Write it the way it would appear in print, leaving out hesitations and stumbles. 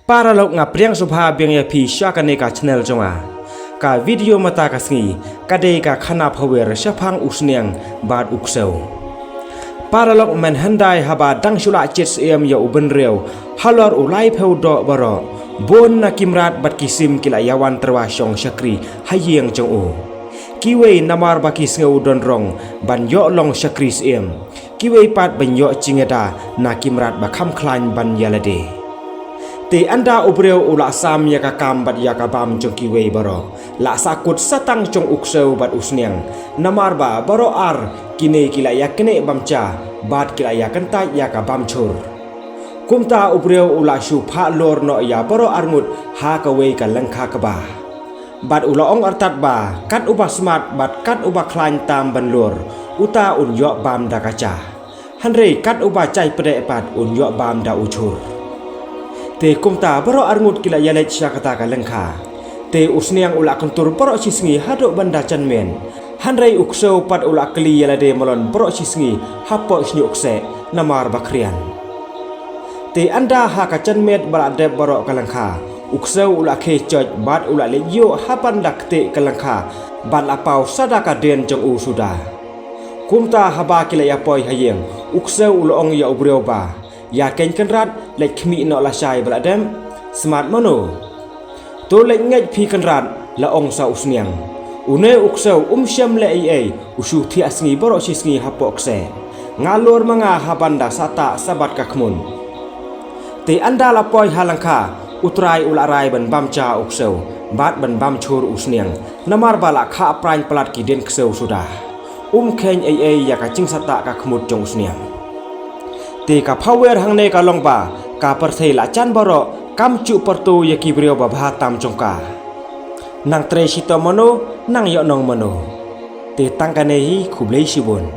Para lok ngapriang subha biang ya pi syakane ka channel jonga. Ka video mata ka sngi kade ka khana phawer syafang usniang bad ukseu. Para lok men handai haba dang shula chits em ya uben reu halor ulai pheu do baro bon na kimrat bat kisim kila yawan terwa syong syakri hayeng jong u. Kiwei namar baki sngu don rong ban yo long syakri em. Kiwei pat ban yo chingeda na kimrat ba kham khlain ban yalade. Te anda ubreu ula sam ya kakam bat ya kabam jong kiwei baro la sakut satang jong ukseu bat usniang namar ba baro ar kine kila ya kene bamcha bat kila ya kenta ya kabam chur kumta ubreu ula shu pha lor no ya baro arngut ha kawei ka langkha ka ba bat ula ong artat ba kat uba smart bat kat uba klain tam ban lor uta un yo bam da kacha hanre kat uba chai pede pat un yo bam da uchur te kumta baro arngut kila yalet syakata ka lengkha te usniang ula kentur baro sisngi hadok banda chanmen hanrei ukseu pat ula kli yalade molon baro sisngi hapo isnyukse namar bakrian te anda ha ka chanmet balade baro ka lengkha ukseu ula khe choj bat ula le yo hapan dakte ka lengkha ban apau sadaka den jong u suda kumta haba kila ya poi hayeng ukseu ula ong ya ubreu ba ya ken kenrat lek khmi no la shai baladem smart mono to lek ngej phi kenrat la ong sa usniang une ukseu syam le ai usu thi asngi boro sisngi hapok se ngalor manga habanda sata sabat kakmun te anda la poi halangkha utrai ularai ban bamcha ukseu bat ban bam chur usniang namar bala kha prain plat ki den kseu sudah khen ai ya ka ching sata ka khmut jong usniang te ka power hangne ka longba ka perthei la chan baro kam chu pertu ya ki brio ba bha tam chongka nang tre sito mono nang yo nong mono te tangkane hi khublei sibon